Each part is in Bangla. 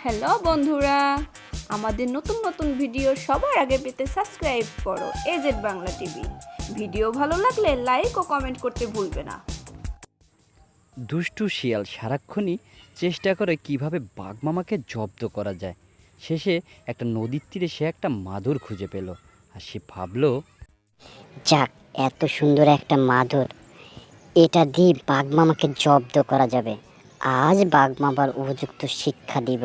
হ্যালো বন্ধুরা, আমাদের নতুন নতুন ভিডিও সবার আগে পেতে সাবস্ক্রাইব করো এজেড বাংলা টিভি। ভিডিও ভালো লাগলে লাইক ও কমেন্ট করতে ভুলবে না। দুষ্টু শিয়াল সারাক্ষণই চেষ্টা করে কিভাবে বাঘমামাকে জব্দ করা যায়। শেষে একটা নদীর তীরে সে একটা মাদুর খুঁজে পেল, আর সে ভাবলো, যাক, এত সুন্দর একটা মাদুর, এটা দিয়ে বাঘমামাকে জব্দ করা যাবে। আজ বাঘমামার উপযুক্ত শিক্ষা দিব।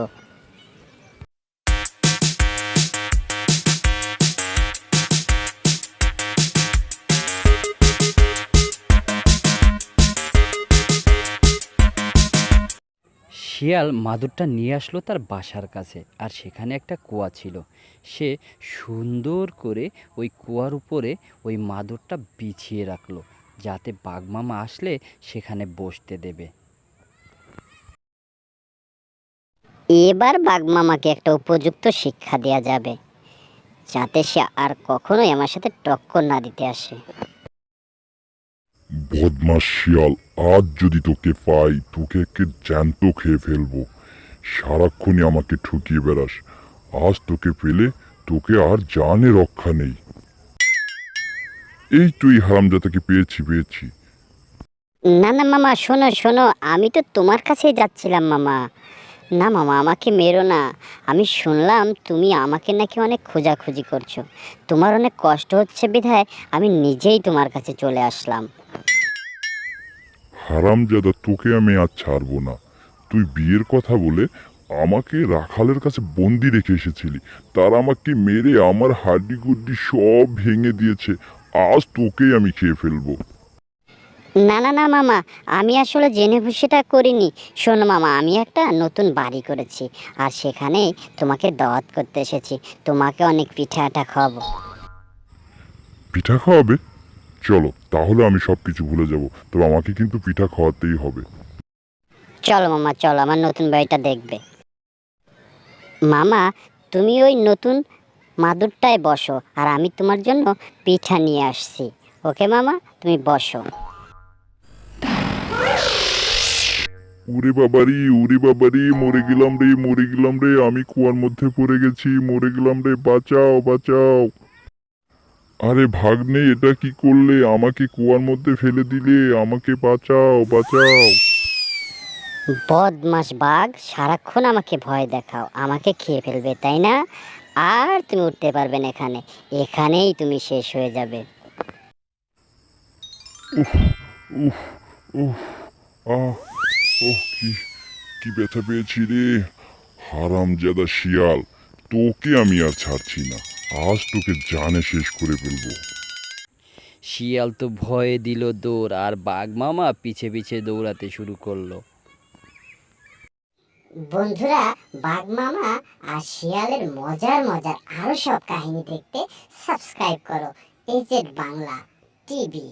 শিয়াল মাদুরটা নিয়ে আসলো তার বাসার কাছে, আর সেখানে একটা কুয়া ছিল। সে সুন্দর করে ওই কুয়ার উপরে ওই মাদুরটা বিছিয়ে রাখলো, যাতে বাঘমামা আসলে সেখানে বসতে দেবে। এবার বাঘমামাকে একটা উপযুক্ত শিক্ষা দেওয়া যাবে, যাতে সে আর কখনোই আমার সাথে টক্কর না দিতে আসে। বদমাস শিয়াল, আজ যদি তোকে পাই তোকে একে জ্যান্ত খেয়ে ফেলবো। সারাক্ষণই আমাকে ঠকিয়ে বেড়াস, আজ তোকে পেলে তোকে আর জানে রক্ষা নেই। এই তুই হারামজাদাকে পেয়েছি। না না মামা, শোনো শোনো, আমি তো তোমার কাছেই যাচ্ছিলাম মামা। না মামা, আমাকে মেরো না। আমি শুনলাম তুমি আমাকে নাকি অনেক খোঁজাখুঁজি করছো। তোমার অনেক কষ্ট হচ্ছে বিধায় আমি নিজেই তোমার কাছে চলে আসলাম। হারামজাদা, তোকে আমি আজ ছাড়বো না। তুই বিয়ের কথা বলে আমাকে রাখালের কাছে বন্দি রেখে এসেছিলি, তারা আমাকে মেরে আমার হাড্ডি গুড্ডি সব ভেঙে দিয়েছে। আজ তোকেই আমি খেয়ে ফেলবো। না না না মামা, আমি আসলে জেনে খুশিটা করিনি। শোনো মামা, আমি একটা নতুন বাড়ি করেছি, আর সেখানে তোমাকে দাওয়াত করতে এসেছি। তোমাকে অনেক পিঠা আটা খাওয়াবো। পিঠা খাওয়াবে? চলো, তাহলে আমি সব কিছু ভুলে যাব, তবে আমাকে কিন্তু পিঠা খাওয়াতেই হবে। চলো মামা, চলো আমার নতুন বাড়িটা দেখবে। মামা, তুমি ওই নতুন মাদুরটায় বসো, আর আমি তোমার জন্য পিঠা নিয়ে আসছি। ওকে মামা, তুমি বসো। উরে বাবারি, মরে গেলাম রে, আমি কুয়ার মধ্যে পড়ে গেছি, মরে গেলাম রে, বাঁচাও। আরে ভাগ্নে, এটা কি করলে? আমাকে কুয়ার মধ্যে ফেলে দিলে, আমাকে বাঁচাও। বদমাস বাঘ, সারাক্ষণ আমাকে ভয় দেখাও, আমাকে খেয়ে ফেলবে তাই না? আর তুমি উঠতে পারবে না, এখানেই তুমি শেষ হয়ে যাবে। উফ উফ উফ আহ ওহ, কি ব্যথা পেয়েছি রে। হারামজাদা শিয়াল, তোকে আমি আর ছাড়ছি না, আজ তোকে জানে শেষ করে ফেলবো। শিয়াল তো ভয়ে দিল দৌড়, আর বাঘমামা পিছে পিছে দৌড়াতে শুরু করলো। বন্ধুরা, বাঘ মামা আর শিয়ালের মজার মজার আরো সব কাহিনী দেখতে সাবস্ক্রাইব করো এজেড বাংলা টিভি।